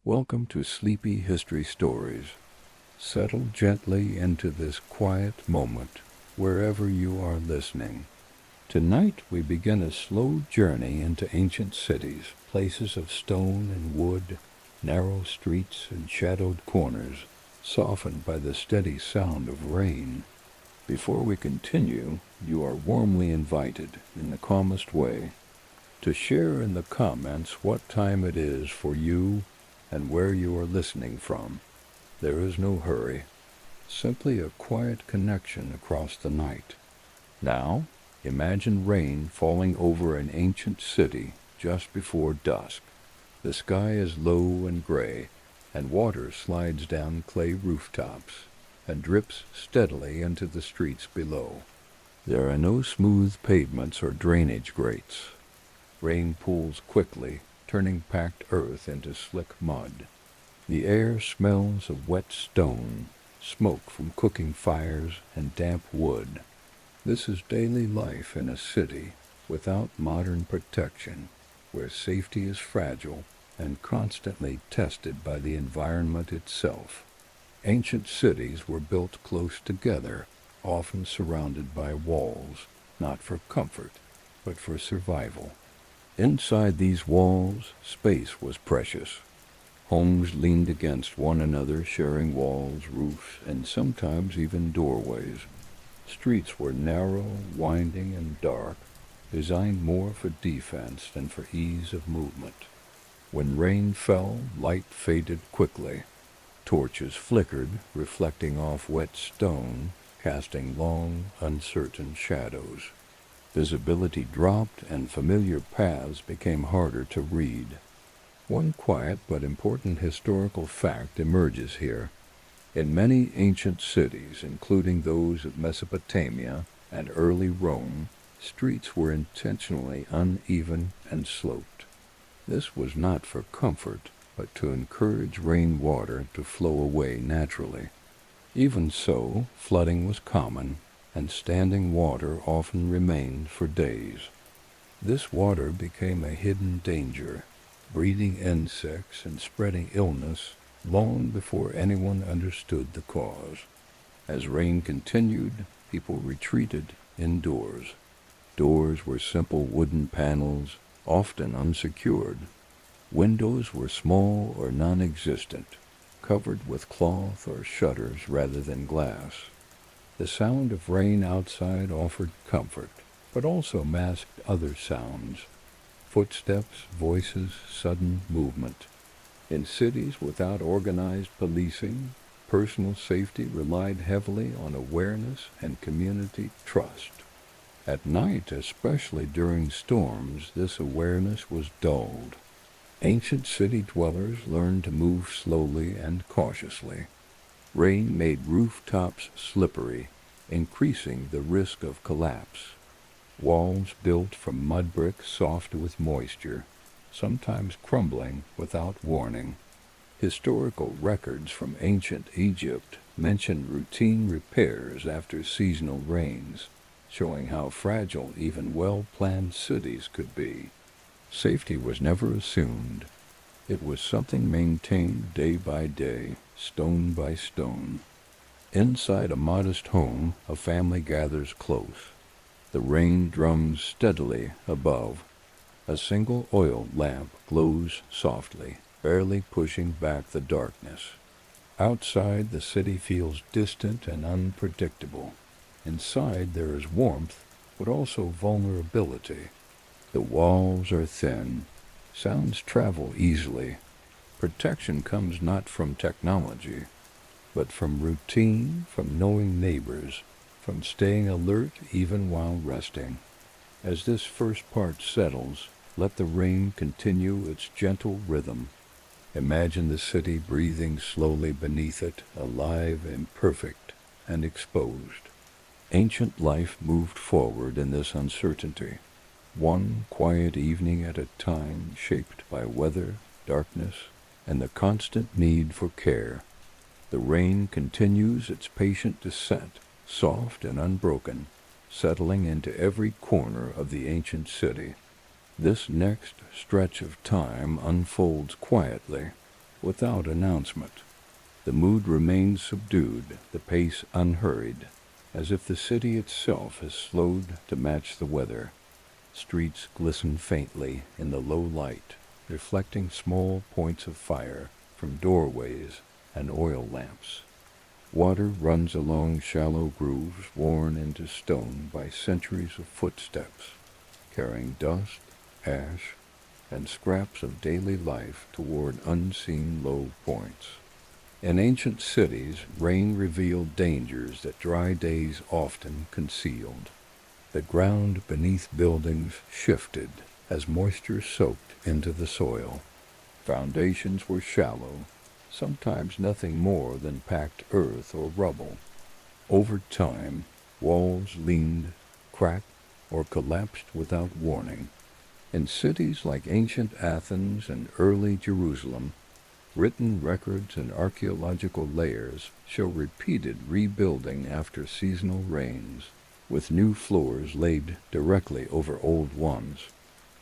Welcome to Sleepy History Stories. Settle gently into this quiet moment wherever you are listening. Tonight we begin a slow journey into ancient cities, places of stone and wood, narrow streets and shadowed corners, softened by the steady sound of rain. Before we continue, you are warmly invited, in the calmest way, to share in the comments what time it is for you and where you are listening from. There is no hurry, simply a quiet connection across the night. Now, imagine rain falling over an ancient city just before dusk. The sky is low and gray, and water slides down clay rooftops and drips steadily into the streets below. There are no smooth pavements or drainage grates. Rain pools quickly, turning packed earth into slick mud. The air smells of wet stone, smoke from cooking fires, and damp wood. This is daily life in a city without modern protection, where safety is fragile and constantly tested by the environment itself. Ancient cities were built close together, often surrounded by walls, not for comfort, but for survival. Inside these walls, space was precious. Homes leaned against one another, sharing walls, roofs, and sometimes even doorways. Streets were narrow, winding, and dark, designed more for defense than for ease of movement. When rain fell, light faded quickly. Torches flickered, reflecting off wet stone, casting long, uncertain shadows. Visibility dropped, and familiar paths became harder to read. One quiet but important historical fact emerges here. In many ancient cities, including those of Mesopotamia and early Rome, streets were intentionally uneven and sloped. This was not for comfort, but to encourage rainwater to flow away naturally. Even so, flooding was common, and standing water often remained for days. This water became a hidden danger, breeding insects and spreading illness long before anyone understood the cause. As rain continued, people retreated indoors. Doors were simple wooden panels, often unsecured. Windows were small or non-existent, covered with cloth or shutters rather than glass. The sound of rain outside offered comfort, but also masked other sounds: footsteps, voices, sudden movement. In cities without organized policing, personal safety relied heavily on awareness and community trust. At night, especially during storms, this awareness was dulled. Ancient city dwellers learned to move slowly and cautiously. Rain made rooftops slippery, increasing the risk of collapse. Walls built from mud bricks soft with moisture, sometimes crumbling without warning. Historical records from ancient Egypt mention routine repairs after seasonal rains, showing how fragile even well-planned cities could be. Safety was never assumed. It was something maintained day by day, stone by stone. Inside a modest home, a family gathers close. The rain drums steadily above. A single oil lamp glows softly, barely pushing back the darkness. Outside, the city feels distant and unpredictable. Inside, there is warmth, but also vulnerability. The walls are thin. Sounds travel easily. Protection comes not from technology, but from routine, from knowing neighbors, from staying alert even while resting. As this first part settles, let the rain continue its gentle rhythm. Imagine the city breathing slowly beneath it, alive, imperfect, and exposed. Ancient life moved forward in this uncertainty, one quiet evening at a time, shaped by weather, darkness, and the constant need for care. The rain continues its patient descent, soft and unbroken, settling into every corner of the ancient city. This next stretch of time unfolds quietly, without announcement. The mood remains subdued, the pace unhurried, as if the city itself has slowed to match the weather. Streets glisten faintly in the low light, reflecting small points of fire from doorways and oil lamps. Water runs along shallow grooves worn into stone by centuries of footsteps, carrying dust, ash, and scraps of daily life toward unseen low points. In ancient cities, rain revealed dangers that dry days often concealed. The ground beneath buildings shifted as moisture soaked into the soil. Foundations were shallow, sometimes nothing more than packed earth or rubble. Over time, walls leaned, cracked, or collapsed without warning. In cities like ancient Athens and early Jerusalem, written records and archaeological layers show repeated rebuilding after seasonal rains, with new floors laid directly over old ones.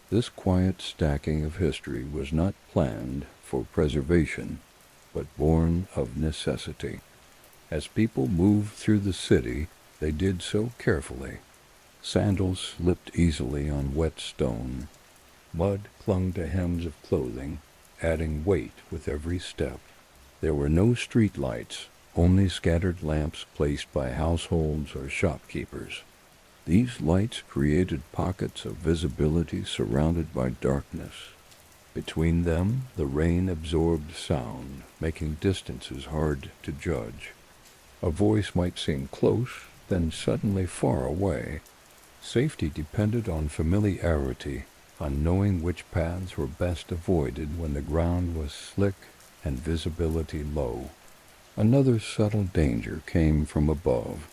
This quiet stacking of history was not planned for preservation, but born of necessity. As people moved through the city, they did so carefully. Sandals slipped easily on wet stone. Mud clung to hems of clothing, adding weight with every step. There were no street lights, only scattered lamps placed by households or shopkeepers. These lights created pockets of visibility surrounded by darkness. Between them, the rain absorbed sound, making distances hard to judge. A voice might seem close, then suddenly far away. Safety depended on familiarity, on knowing which paths were best avoided when the ground was slick and visibility low. Another subtle danger came from above.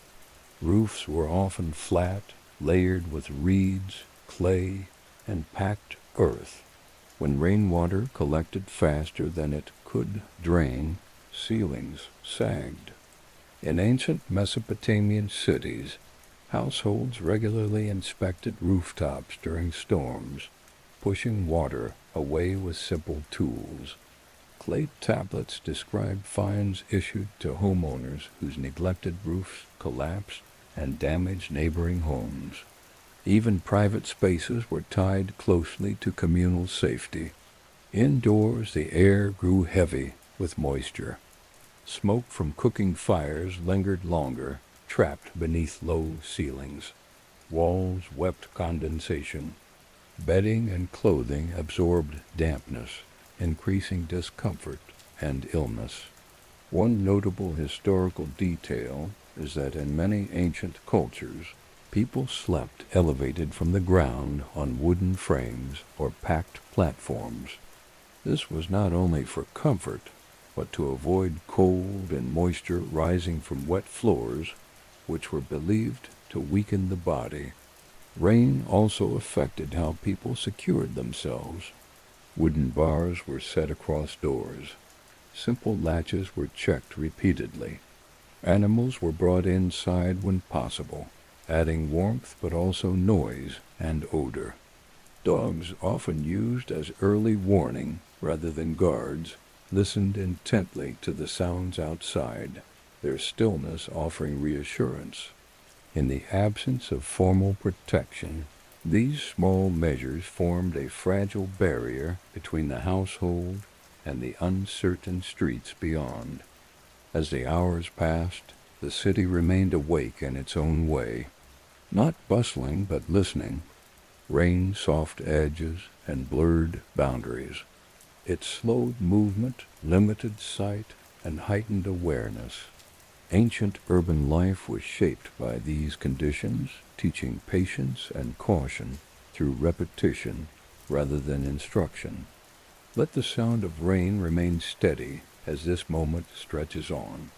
Roofs were often flat, layered with reeds, clay, and packed earth. When rainwater collected faster than it could drain, ceilings sagged. In ancient Mesopotamian cities, households regularly inspected rooftops during storms, pushing water away with simple tools. Clay tablets describe fines issued to homeowners whose neglected roofs collapsed and damaged neighboring homes. Even private spaces were tied closely to communal safety. Indoors, the air grew heavy with moisture. Smoke from cooking fires lingered longer, trapped beneath low ceilings. Walls wept condensation. Bedding and clothing absorbed dampness, increasing discomfort and illness. One notable historical detail is that in many ancient cultures, people slept elevated from the ground on wooden frames or packed platforms. This was not only for comfort, but to avoid cold and moisture rising from wet floors, which were believed to weaken the body. Rain also affected how people secured themselves. Wooden bars were set across doors. Simple latches were checked repeatedly. Animals were brought inside when possible, adding warmth but also noise and odor. Dogs, often used as early warning rather than guards, listened intently to the sounds outside, their stillness offering reassurance. In the absence of formal protection, these small measures formed a fragile barrier between the household and the uncertain streets beyond. As the hours passed, the city remained awake in its own way, not bustling but listening. Rain soft edges and blurred boundaries. It slowed movement, limited sight, and heightened awareness. Ancient urban life was shaped by these conditions, teaching patience and caution through repetition rather than instruction. Let the sound of rain remain steady as this moment stretches on.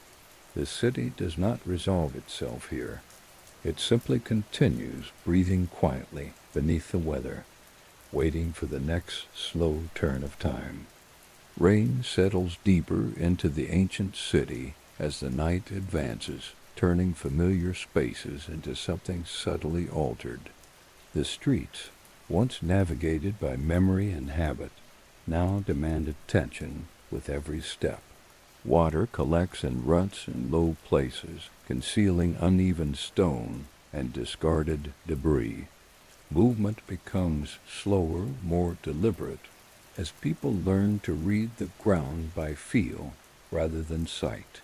The city does not resolve itself here. It simply continues breathing quietly beneath the weather, waiting for the next slow turn of time. Rain settles deeper into the ancient city as the night advances, turning familiar spaces into something subtly altered. The streets, once navigated by memory and habit, now demand attention with every step. Water collects in ruts and low places, concealing uneven stone and discarded debris. Movement becomes slower, more deliberate, as people learn to read the ground by feel rather than sight.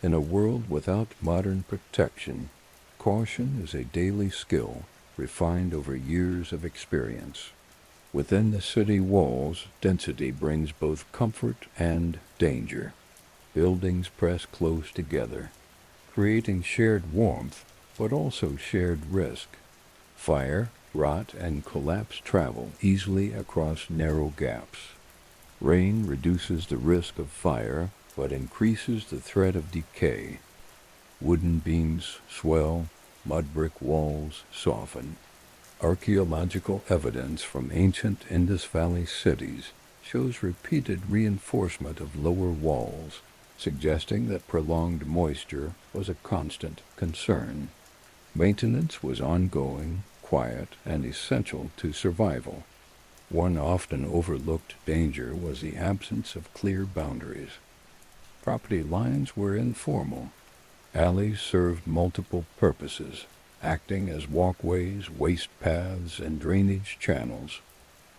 In a world without modern protection, caution is a daily skill refined over years of experience. Within the city walls, density brings both comfort and danger. Buildings press close together, creating shared warmth, but also shared risk. Fire, rot, and collapse travel easily across narrow gaps. Rain reduces the risk of fire, but increases the threat of decay. Wooden beams swell, mud brick walls soften. Archaeological evidence from ancient Indus Valley cities shows repeated reinforcement of lower walls, suggesting that prolonged moisture was a constant concern. Maintenance was ongoing, quiet, and essential to survival. One often overlooked danger was the absence of clear boundaries. Property lines were informal. Alleys served multiple purposes, acting as walkways, waste paths, and drainage channels.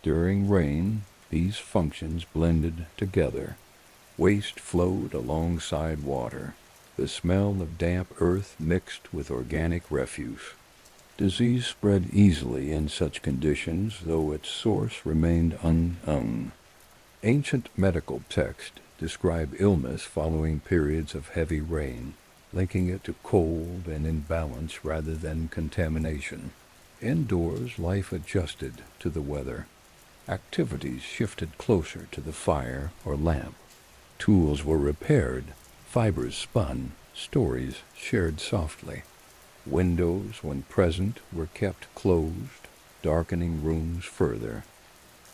During rain, these functions blended together. Waste flowed alongside water, the smell of damp earth mixed with organic refuse. Disease spread easily in such conditions, though its source remained unknown. Ancient medical texts describe illness following periods of heavy rain, linking it to cold and imbalance rather than contamination. Indoors, life adjusted to the weather. Activities shifted closer to the fire or lamp. Tools were repaired, fibers spun, stories shared softly. Windows, when present, were kept closed, darkening rooms further.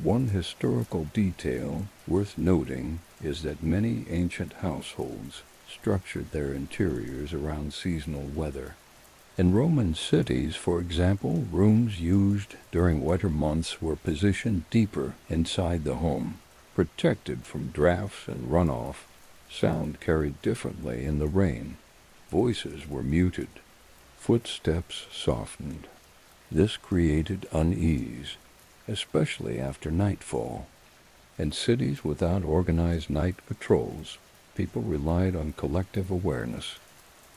One historical detail worth noting is that many ancient households structured their interiors around seasonal weather. In Roman cities, for example, rooms used during winter months were positioned deeper inside the home, protected from drafts and runoff. Sound carried differently in the rain. Voices were muted. Footsteps softened. This created unease, especially after nightfall. In cities without organized night patrols, people relied on collective awareness.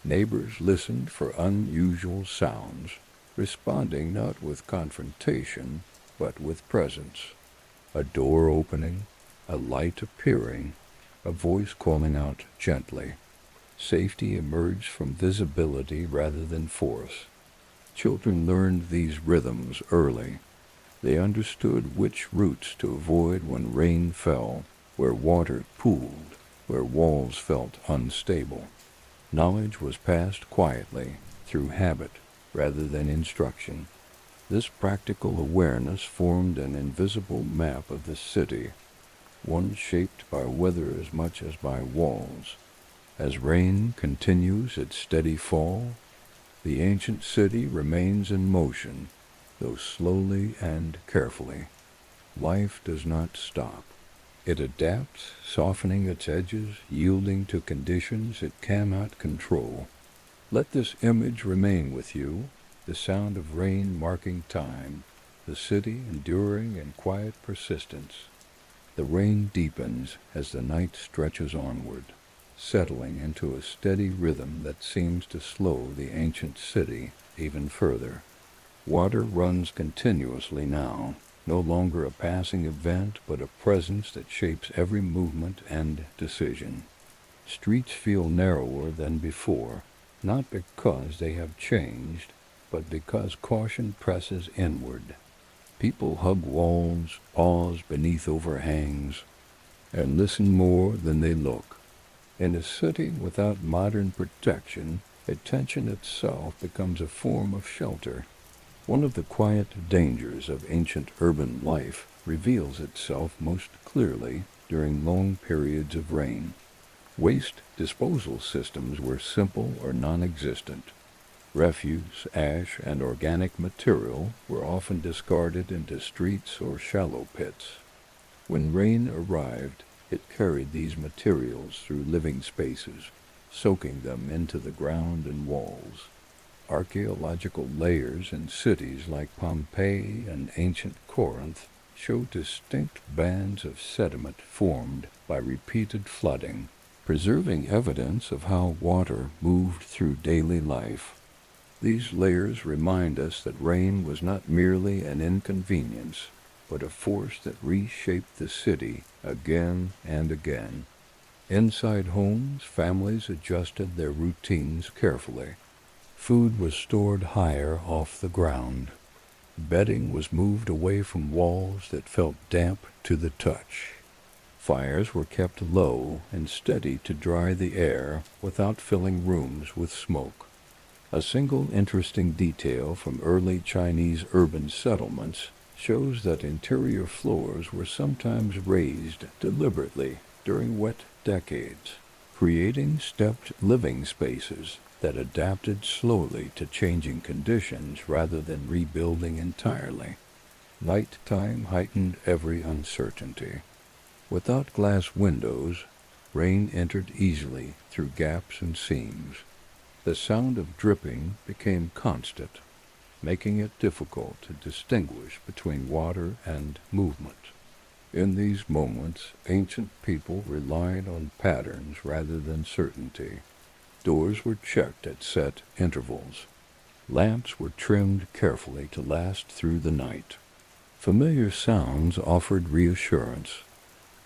Neighbors listened for unusual sounds, responding not with confrontation, but with presence. A door opening, a light appearing, a voice calling out gently. Safety emerged from visibility rather than force. Children learned these rhythms early. They understood which routes to avoid when rain fell, where water pooled, where walls felt unstable. Knowledge was passed quietly, through habit rather than instruction. This practical awareness formed an invisible map of the city, one shaped by weather as much as by walls. As rain continues its steady fall, the ancient city remains in motion, though slowly and carefully. Life does not stop. It adapts, softening its edges, yielding to conditions it cannot control. Let this image remain with you, the sound of rain marking time, the city enduring in quiet persistence. The rain deepens as the night stretches onward, settling into a steady rhythm that seems to slow the ancient city even further. Water runs continuously now, no longer a passing event, but a presence that shapes every movement and decision. Streets feel narrower than before, not because they have changed, but because caution presses inward. People hug walls, pause beneath overhangs, and listen more than they look. In a city without modern protection, attention itself becomes a form of shelter. One of the quiet dangers of ancient urban life reveals itself most clearly during long periods of rain. Waste disposal systems were simple or non-existent. Refuse, ash, and organic material were often discarded into streets or shallow pits. When rain arrived, It carried these materials through living spaces, soaking them into the ground and walls. Archaeological layers in cities like Pompeii and ancient Corinth show distinct bands of sediment formed by repeated flooding, preserving evidence of how water moved through daily life. These layers remind us that rain was not merely an inconvenience, but a force that reshaped the city again and again. Inside homes, families adjusted their routines carefully. Food was stored higher off the ground. Bedding was moved away from walls that felt damp to the touch. Fires were kept low and steady to dry the air without filling rooms with smoke. A single interesting detail from early Chinese urban settlements shows that interior floors were sometimes raised deliberately during wet decades, creating stepped living spaces that adapted slowly to changing conditions rather than rebuilding entirely. Nighttime heightened every uncertainty. Without glass windows, rain entered easily through gaps and seams. The sound of dripping became constant, making it difficult to distinguish between water and movement. In these moments, ancient people relied on patterns rather than certainty. Doors were checked at set intervals. Lamps were trimmed carefully to last through the night. Familiar sounds offered reassurance,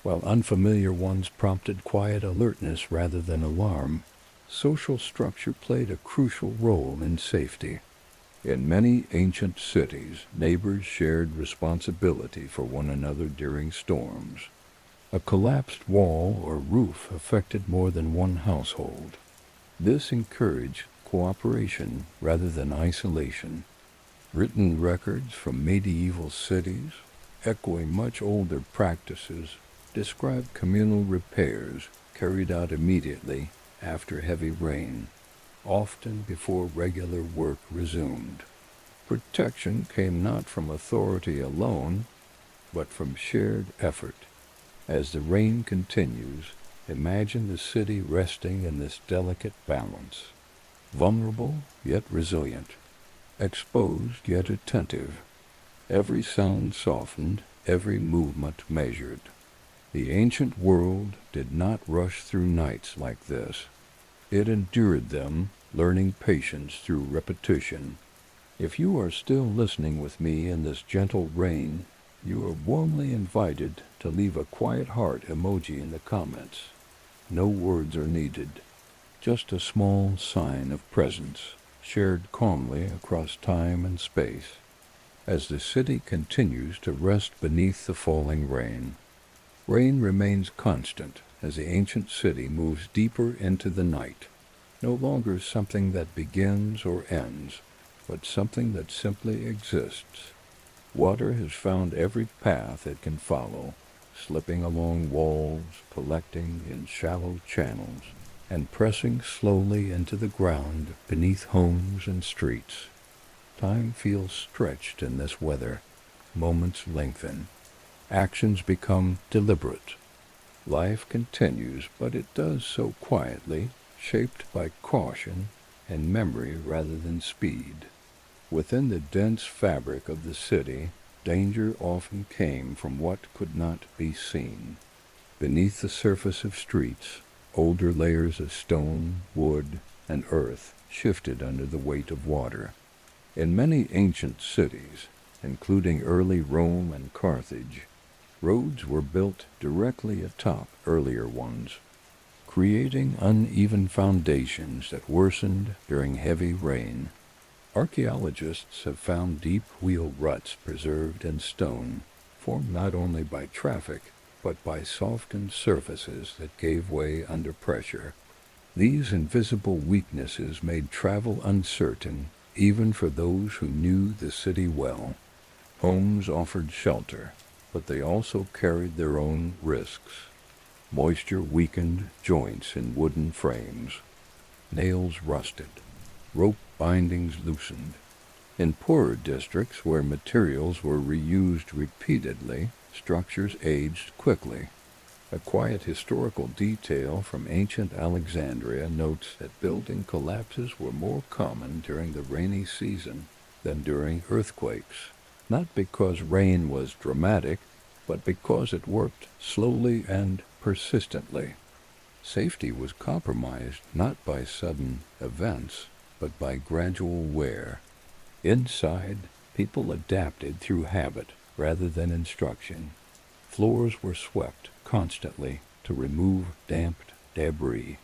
while unfamiliar ones prompted quiet alertness rather than alarm. Social structure played a crucial role in safety. In many ancient cities, neighbors shared responsibility for one another during storms. A collapsed wall or roof affected more than one household. This encouraged cooperation rather than isolation. Written records from medieval cities, echoing much older practices, describe communal repairs carried out immediately after heavy rain, often before regular work resumed. Protection came not from authority alone, but from shared effort. As the rain continues, imagine the city resting in this delicate balance, vulnerable yet resilient, exposed yet attentive, every sound softened, every movement measured. The ancient world did not rush through nights like this. It endured them, learning patience through repetition. If you are still listening with me in this gentle rain, you are warmly invited to leave a quiet heart emoji in the comments. No words are needed, just a small sign of presence, shared calmly across time and space. As the city continues to rest beneath the falling rain, rain remains constant as the ancient city moves deeper into the night, no longer something that begins or ends, but something that simply exists. Water has found every path it can follow, slipping along walls, collecting in shallow channels, and pressing slowly into the ground beneath homes and streets. Time feels stretched in this weather. Moments lengthen. Actions become deliberate. Life continues, but it does so quietly, shaped by caution and memory rather than speed. Within the dense fabric of the city, danger often came from what could not be seen. Beneath the surface of streets, older layers of stone, wood, and earth shifted under the weight of water. In many ancient cities, including early Rome and Carthage, roads were built directly atop earlier ones, creating uneven foundations that worsened during heavy rain. Archaeologists have found deep wheel ruts preserved in stone, formed not only by traffic, but by softened surfaces that gave way under pressure. These invisible weaknesses made travel uncertain, even for those who knew the city well. Homes offered shelter, but they also carried their own risks. Moisture weakened joints in wooden frames. Nails rusted. Rope bindings loosened. In poorer districts where materials were reused repeatedly, structures aged quickly. A quiet historical detail from ancient Alexandria notes that building collapses were more common during the rainy season than during earthquakes, not because rain was dramatic, but because it worked slowly and persistently. Safety was compromised not by sudden events, but by gradual wear. Inside, people adapted through habit rather than instruction. Floors were swept constantly to remove damped debris.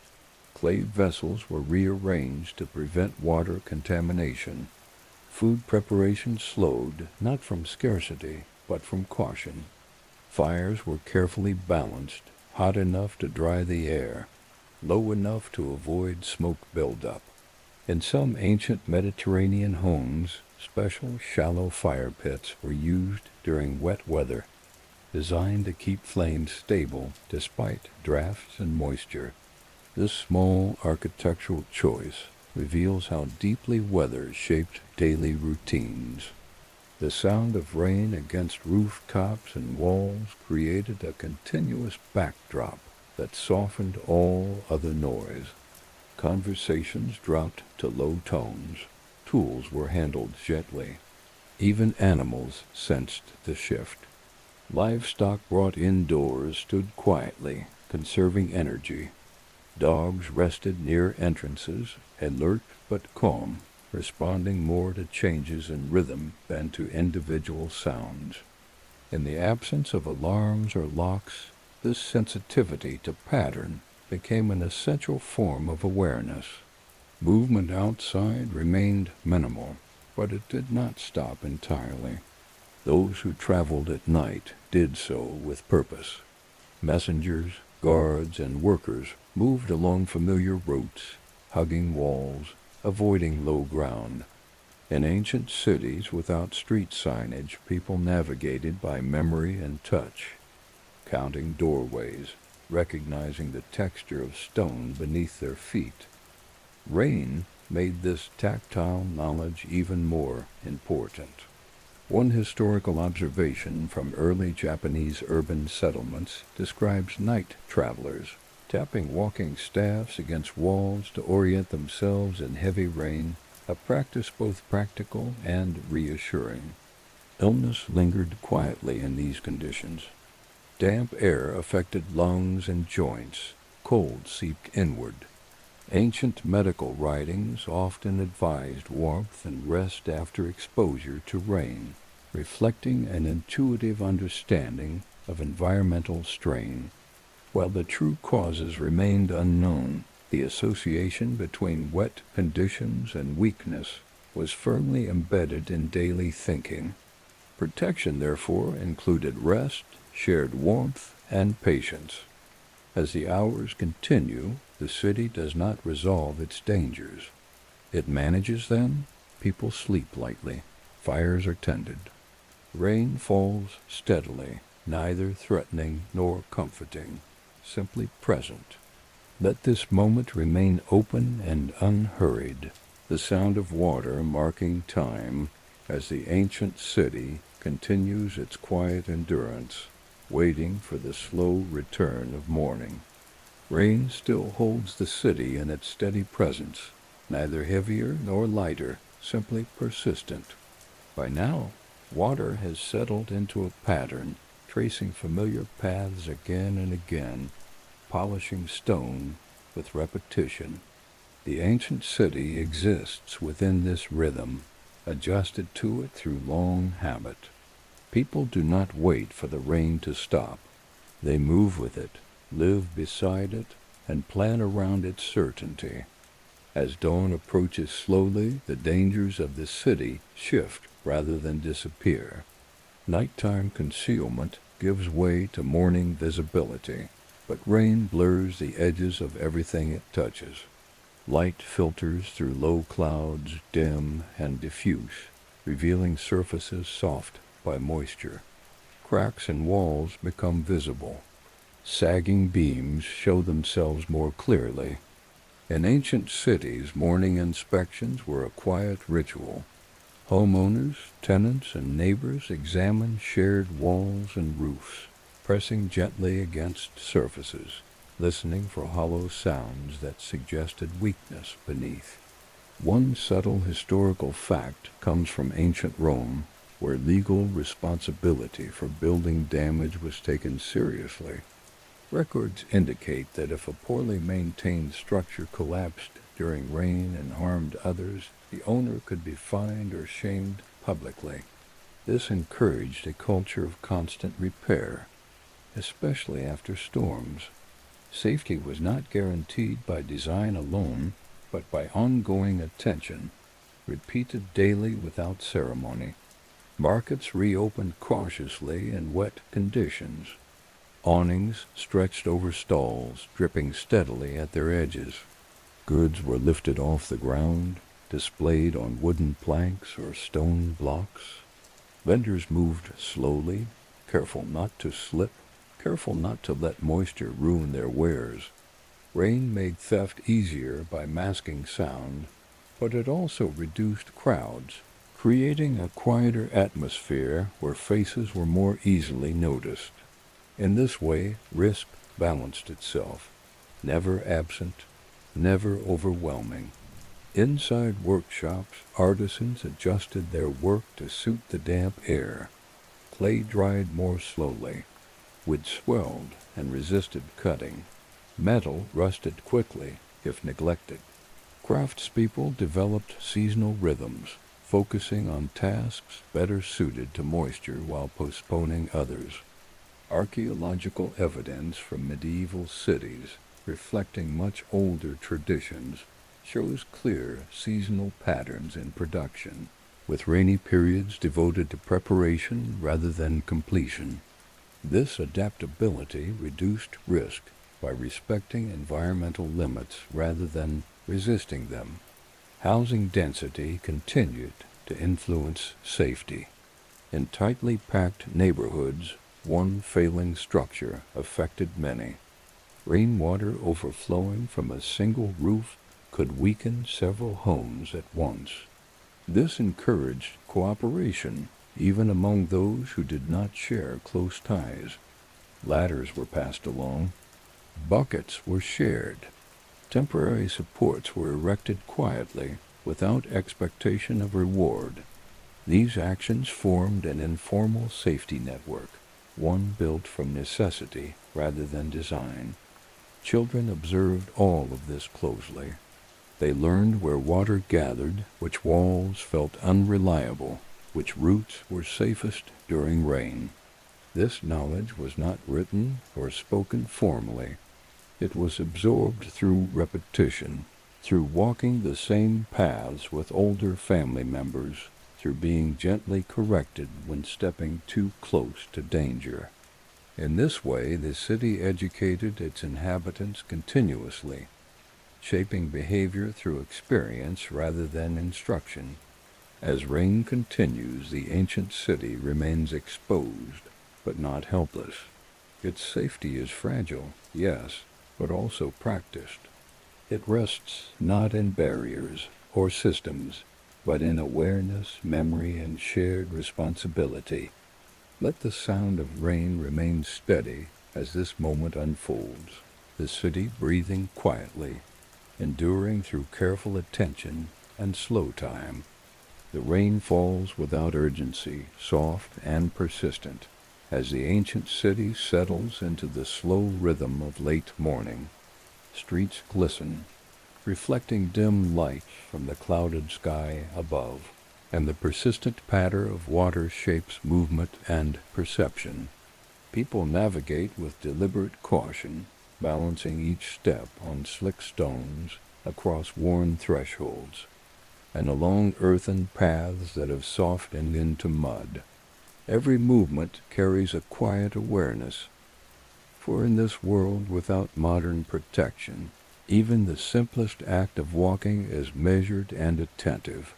Clay vessels were rearranged to prevent water contamination. Food preparation slowed not from scarcity, but from caution. Fires were carefully balanced, hot enough to dry the air, low enough to avoid smoke buildup. In some ancient Mediterranean homes, special shallow fire pits were used during wet weather, designed to keep flames stable despite drafts and moisture. This small architectural choice reveals how deeply weather shaped daily routines. The sound of rain against rooftops and walls created a continuous backdrop that softened all other noise. Conversations dropped to low tones. Tools were handled gently. Even animals sensed the shift. Livestock brought indoors stood quietly, conserving energy. Dogs rested near entrances, alert but calm, responding more to changes in rhythm than to individual sounds. In the absence of alarms or locks, this sensitivity to pattern became an essential form of awareness. Movement outside remained minimal, but it did not stop entirely. Those who traveled at night did so with purpose. Messengers, guards, and workers moved along familiar routes, hugging walls, avoiding low ground. In ancient cities without street signage, people navigated by memory and touch, counting doorways, recognizing the texture of stone beneath their feet. Rain made this tactile knowledge even more important. One historical observation from early Japanese urban settlements describes night travelers tapping walking staffs against walls to orient themselves in heavy rain, a practice both practical and reassuring. Illness lingered quietly in these conditions. Damp air affected lungs and joints. Cold seeped inward. Ancient medical writings often advised warmth and rest after exposure to rain, reflecting an intuitive understanding of environmental strain. While the true causes remained unknown, the association between wet conditions and weakness was firmly embedded in daily thinking. Protection, therefore, included rest, shared warmth, and patience. As the hours continue, the city does not resolve its dangers. It manages them. People sleep lightly. Fires are tended. Rain falls steadily, neither threatening nor comforting, simply present. Let this moment remain open and unhurried, the sound of water marking time as the ancient city continues its quiet endurance, waiting for the slow return of morning. Rain still holds the city in its steady presence, neither heavier nor lighter, simply persistent. By now, water has settled into a pattern, tracing familiar paths again and again, polishing stone with repetition. The ancient city exists within this rhythm, adjusted to it through long habit. People do not wait for the rain to stop. They move with it, live beside it, and plan around its certainty. As dawn approaches slowly, the dangers of the city shift rather than disappear. Nighttime concealment gives way to morning visibility, but rain blurs the edges of everything it touches. Light filters through low clouds, dim and diffuse, revealing surfaces soft by moisture. Cracks in walls become visible. Sagging beams show themselves more clearly. In ancient cities, morning inspections were a quiet ritual. Homeowners, tenants, and neighbors examined shared walls and roofs. pressing gently against surfaces, listening for hollow sounds that suggested weakness beneath. One subtle historical fact comes from ancient Rome, where legal responsibility for building damage was taken seriously. Records indicate that if a poorly maintained structure collapsed during rain and harmed others, the owner could be fined or shamed publicly. This encouraged a culture of constant repair, especially after storms. Safety was not guaranteed by design alone, but by ongoing attention, repeated daily without ceremony. Markets reopened cautiously in wet conditions. Awnings stretched over stalls, dripping steadily at their edges. Goods were lifted off the ground, displayed on wooden planks or stone blocks. Vendors moved slowly, careful not to slip, careful not to let moisture ruin their wares. Rain made theft easier by masking sound, but it also reduced crowds, creating a quieter atmosphere where faces were more easily noticed. In this way, risk balanced itself, never absent, never overwhelming. Inside workshops, artisans adjusted their work to suit the damp air. Clay dried more slowly. Wood swelled and resisted cutting. Metal rusted quickly if neglected. Craftspeople developed seasonal rhythms, focusing on tasks better suited to moisture while postponing others. Archaeological evidence from medieval cities, reflecting much older traditions, shows clear seasonal patterns in production, with rainy periods devoted to preparation rather than completion. This adaptability reduced risk by respecting environmental limits rather than resisting them. Housing density continued to influence safety. In tightly packed neighborhoods, one failing structure affected many. Rainwater overflowing from a single roof could weaken several homes at once. This encouraged cooperation even among those who did not share close ties. Ladders were passed along. Buckets were shared. Temporary supports were erected quietly, without expectation of reward. These actions formed an informal safety network, one built from necessity rather than design. Children observed all of this closely. They learned where water gathered, which walls felt unreliable, which routes were safest during rain. This knowledge was not written or spoken formally. It was absorbed through repetition, through walking the same paths with older family members, through being gently corrected when stepping too close to danger. In this way, the city educated its inhabitants continuously, shaping behavior through experience rather than instruction. As rain continues, the ancient city remains exposed, but not helpless. Its safety is fragile, yes, but also practiced. It rests not in barriers or systems, but in awareness, memory, and shared responsibility. Let the sound of rain remain steady as this moment unfolds, the city breathing quietly, enduring through careful attention and slow time. The rain falls without urgency, soft and persistent, as the ancient city settles into the slow rhythm of late morning. Streets glisten, reflecting dim light from the clouded sky above, and the persistent patter of water shapes movement and perception. People navigate with deliberate caution, balancing each step on slick stones across worn thresholds, and along earthen paths that have softened into mud. Every movement carries a quiet awareness, for in this world without modern protection, even the simplest act of walking is measured and attentive.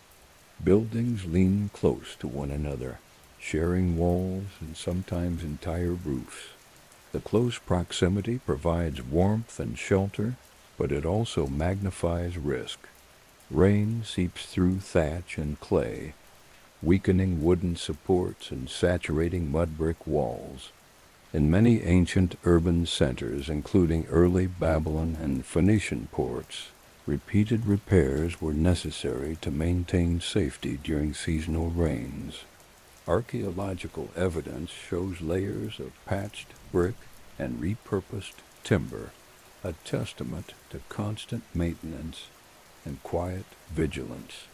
Buildings lean close to one another, sharing walls and sometimes entire roofs. The close proximity provides warmth and shelter, but it also magnifies risk. Rain seeps through thatch and clay, weakening wooden supports and saturating mud brick walls. In many ancient urban centers, including early Babylon and Phoenician ports, repeated repairs were necessary to maintain safety during seasonal rains. Archaeological evidence shows layers of patched brick and repurposed timber, a testament to constant maintenance and quiet vigilance.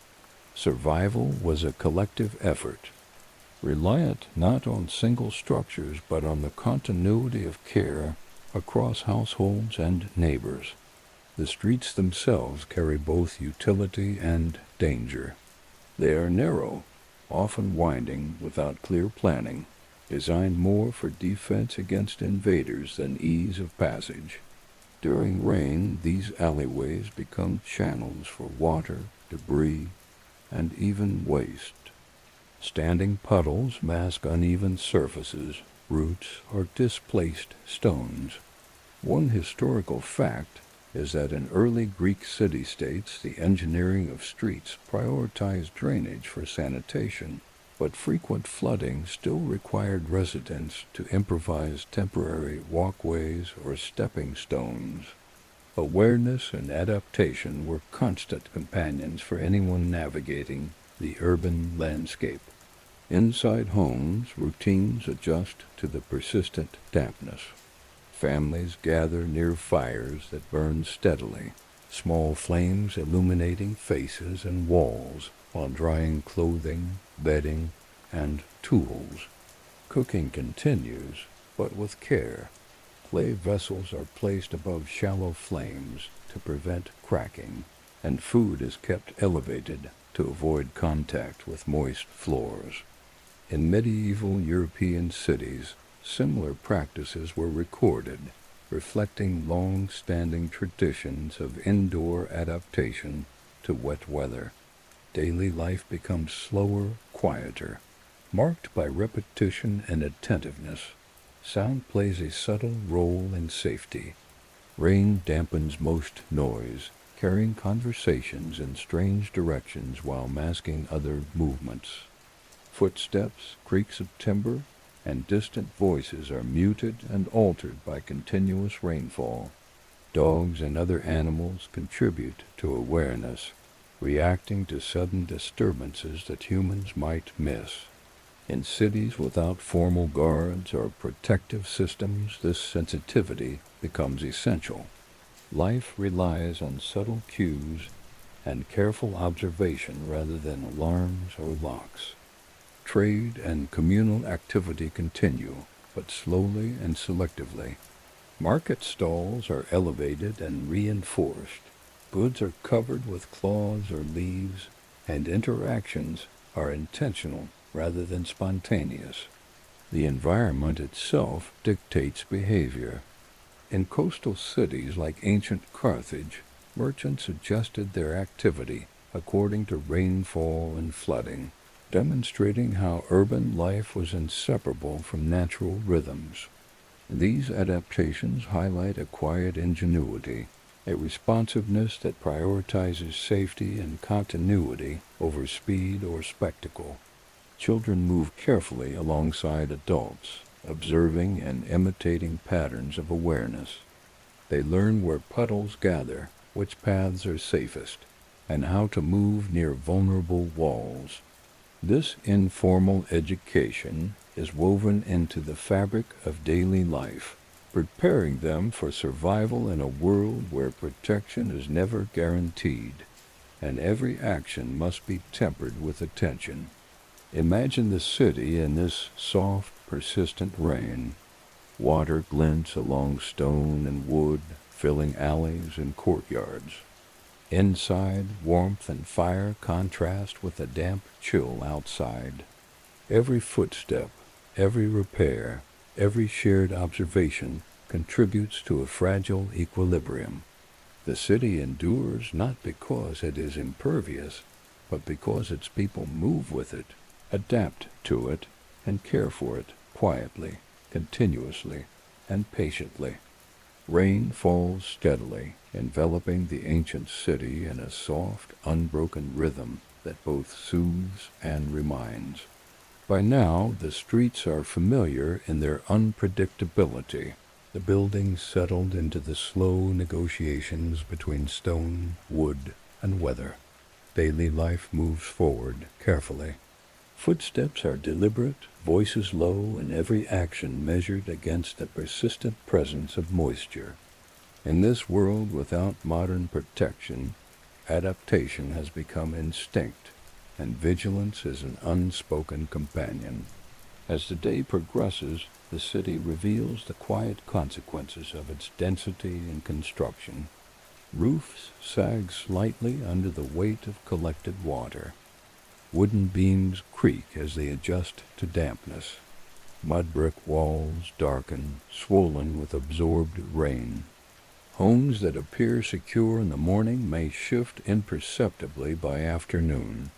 Survival was a collective effort, reliant not on single structures but on the continuity of care across households and neighbors. The streets themselves carry both utility and danger. They are narrow, often winding without clear planning, designed more for defense against invaders than ease of passage. During rain, these alleyways become channels for water, debris, and even waste. Standing puddles mask uneven surfaces, roots, or displaced stones. One historical fact is that in early Greek city-states, the engineering of streets prioritized drainage for sanitation, but frequent flooding still required residents to improvise temporary walkways or stepping stones. Awareness and adaptation were constant companions for anyone navigating the urban landscape. Inside homes, routines adjust to the persistent dampness. Families gather near fires that burn steadily, small flames illuminating faces and walls while drying clothing, bedding, and tools. Cooking continues, but with care. Clay vessels are placed above shallow flames to prevent cracking, and food is kept elevated to avoid contact with moist floors. In medieval European cities, similar practices were recorded, reflecting long-standing traditions of indoor adaptation to wet weather. Daily life becomes slower, quieter, marked by repetition and attentiveness. Sound plays a subtle role in safety. Rain dampens most noise, carrying conversations in strange directions while masking other movements. Footsteps, creaks of timber, and distant voices are muted and altered by continuous rainfall. Dogs and other animals contribute to awareness, reacting to sudden disturbances that humans might miss. In cities without formal guards or protective systems, this sensitivity becomes essential. Life relies on subtle cues and careful observation rather than alarms or locks. Trade and communal activity continue, but slowly and selectively. Market stalls are elevated and reinforced. Goods are covered with cloths or leaves, and interactions are intentional rather than spontaneous. The environment itself dictates behavior. In coastal cities like ancient Carthage, merchants adjusted their activity according to rainfall and flooding, demonstrating how urban life was inseparable from natural rhythms. These adaptations highlight a quiet ingenuity, a responsiveness that prioritizes safety and continuity over speed or spectacle. Children move carefully alongside adults, observing and imitating patterns of awareness. They learn where puddles gather, which paths are safest, and how to move near vulnerable walls. This informal education is woven into the fabric of daily life, preparing them for survival in a world where protection is never guaranteed, and every action must be tempered with attention. Imagine the city in this soft, persistent rain. Water glints along stone and wood, filling alleys and courtyards. Inside, warmth and fire contrast with the damp chill outside. Every footstep, every repair, every shared observation contributes to a fragile equilibrium. The city endures not because it is impervious, but because its people move with it, adapt to it, and care for it quietly, continuously, and patiently. Rain falls steadily, enveloping the ancient city in a soft, unbroken rhythm that both soothes and reminds. By now, the streets are familiar in their unpredictability. The buildings settled into the slow negotiations between stone, wood, and weather. Daily life moves forward carefully. Footsteps are deliberate, voices low, and every action measured against the persistent presence of moisture. In this world without modern protection, adaptation has become instinct, and vigilance is an unspoken companion. As the day progresses, the city reveals the quiet consequences of its density and construction. Roofs sag slightly under the weight of collected water. Wooden beams creak as they adjust to dampness. Mud brick walls darken, swollen with absorbed rain. Homes that appear secure in the morning may shift imperceptibly by afternoon.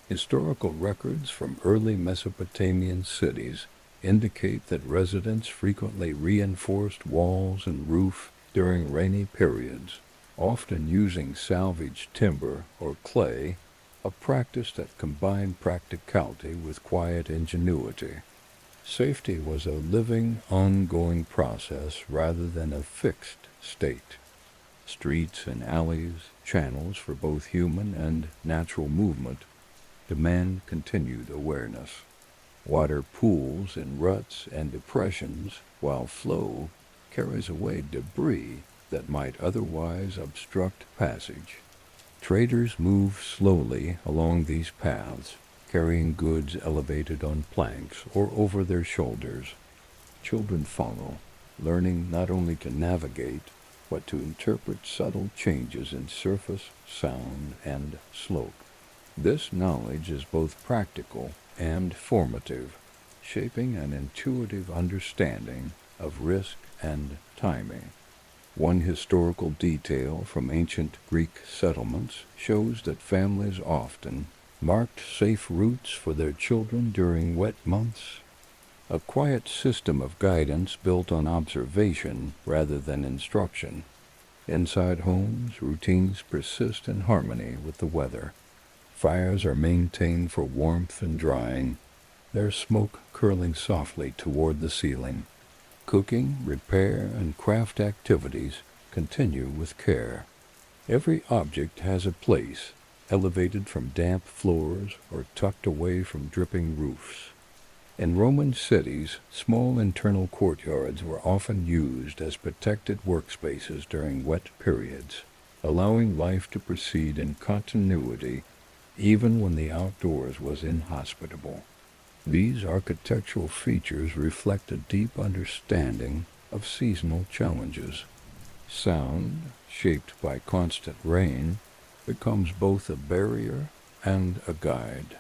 Historical records from early Mesopotamian cities indicate that residents frequently reinforced walls and roof during rainy periods, often using salvaged timber or clay, a practice that combined practicality with quiet ingenuity. Safety was a living, ongoing process rather than a fixed state. Streets and alleys, channels for both human and natural movement, demand continued awareness. Water pools in ruts and depressions, while flow carries away debris that might otherwise obstruct passage. Traders move slowly along these paths, carrying goods elevated on planks or over their shoulders. Children follow, learning not only to navigate, but to interpret subtle changes in surface, sound, and slope. This knowledge is both practical and formative, shaping an intuitive understanding of risk and timing. One historical detail from ancient Greek settlements shows that families often marked safe routes for their children during wet months. A quiet system of guidance built on observation rather than instruction. Inside homes, routines persist in harmony with the weather. Fires are maintained for warmth and drying, their smoke curling softly toward the ceiling. Cooking, repair, and craft activities continue with care. Every object has a place, elevated from damp floors or tucked away from dripping roofs. In Roman cities, small internal courtyards were often used as protected workspaces during wet periods, allowing life to proceed in continuity even when the outdoors was inhospitable. These architectural features reflect a deep understanding of seasonal challenges. Sound, shaped by constant rain, becomes both a barrier and a guide.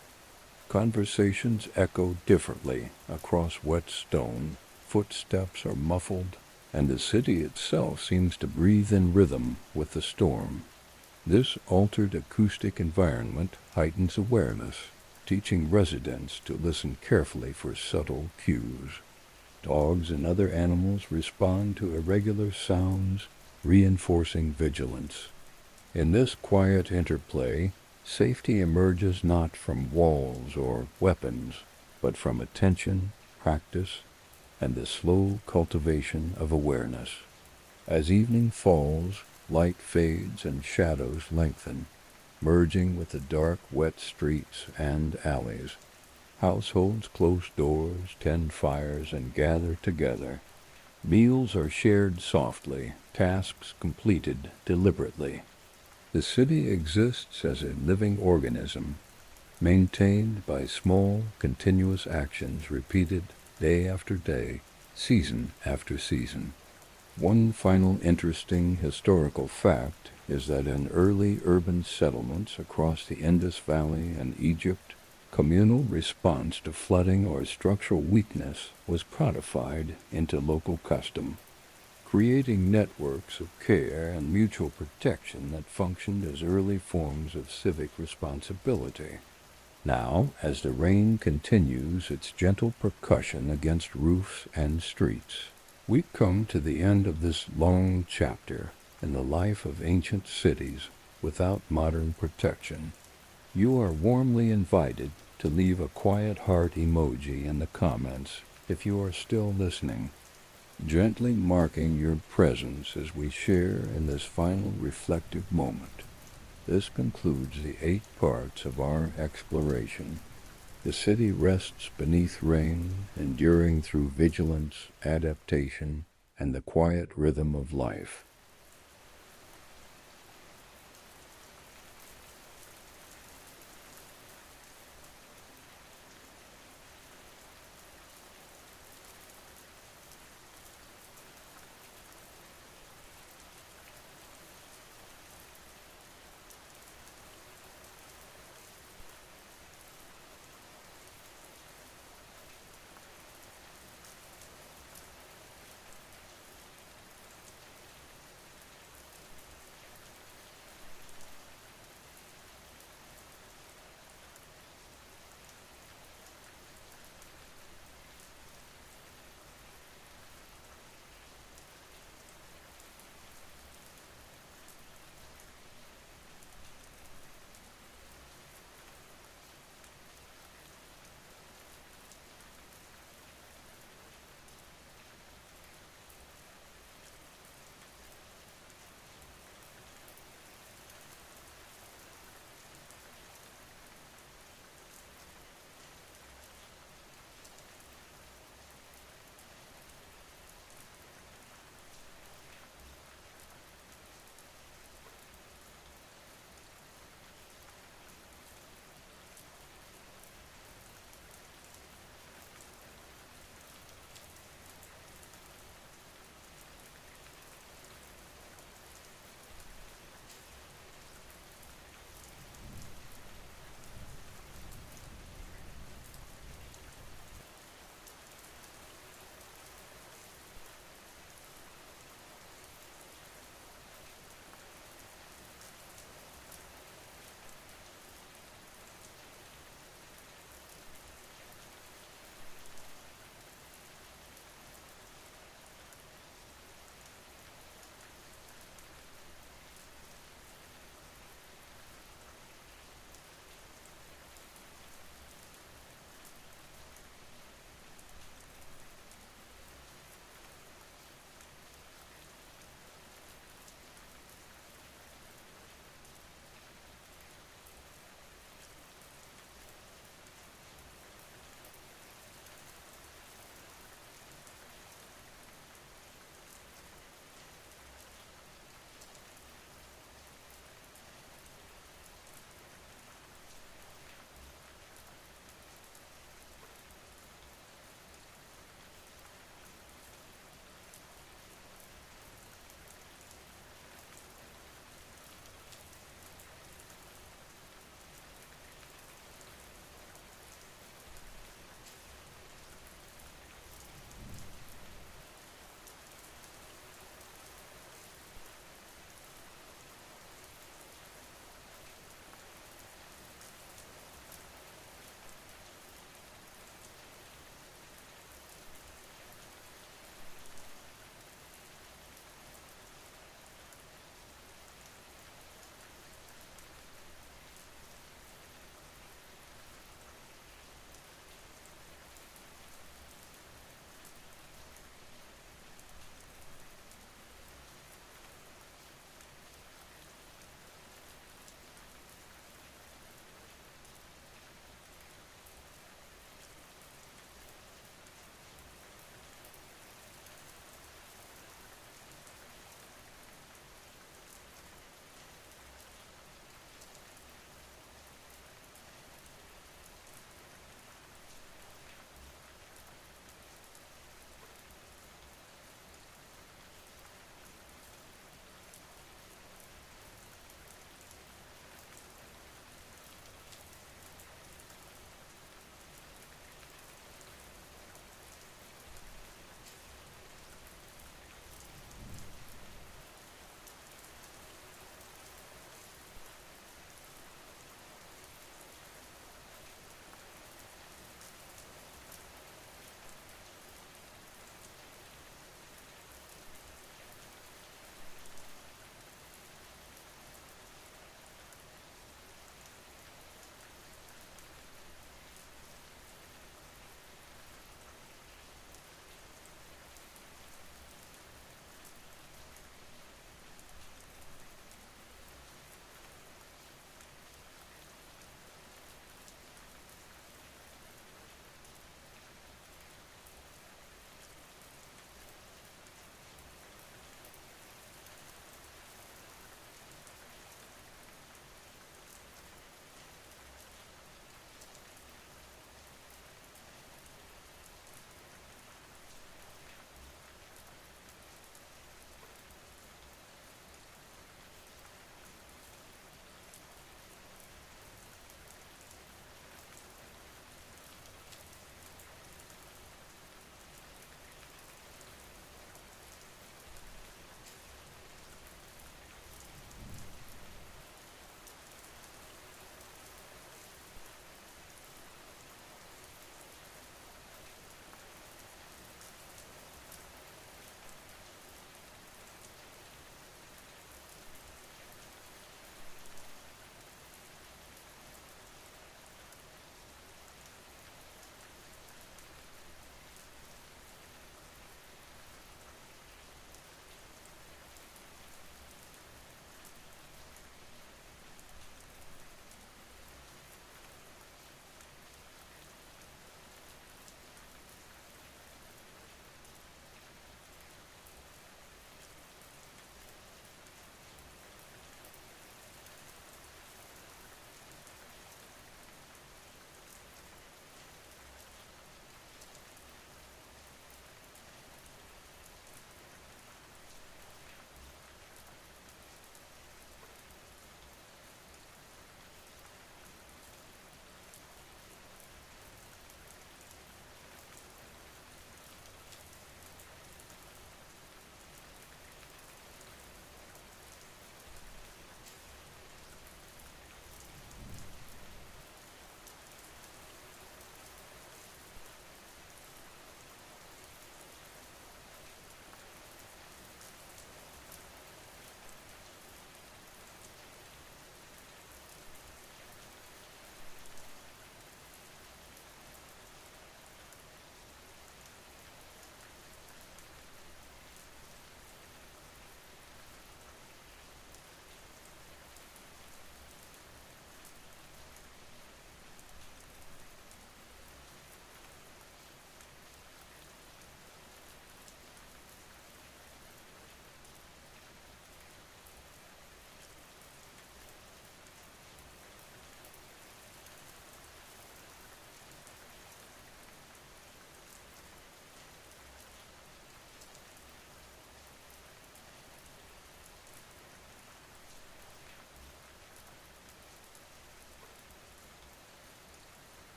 Conversations echo differently across wet stone, footsteps are muffled, and the city itself seems to breathe in rhythm with the storm. This altered acoustic environment heightens awareness, teaching residents to listen carefully for subtle cues. Dogs and other animals respond to irregular sounds, reinforcing vigilance. In this quiet interplay, safety emerges not from walls or weapons, but from attention, practice, and the slow cultivation of awareness. As evening falls, light fades and shadows lengthen, merging with the dark, wet streets and alleys. Households close doors, tend fires, and gather together. Meals are shared softly, tasks completed deliberately. The city exists as a living organism, maintained by small, continuous actions repeated day after day, season after season. One final interesting historical fact is that in early urban settlements across the Indus Valley and Egypt, communal response to flooding or structural weakness was codified into local custom, creating networks of care and mutual protection that functioned as early forms of civic responsibility. Now, as the rain continues its gentle percussion against roofs and streets, we come to the end of this long chapter in the life of ancient cities without modern protection. You are warmly invited to leave a quiet heart emoji in the comments if you are still listening, gently marking your presence as we share in this final reflective moment. This concludes the 8 parts of our exploration. The city rests beneath rain, enduring through vigilance, adaptation, and the quiet rhythm of life.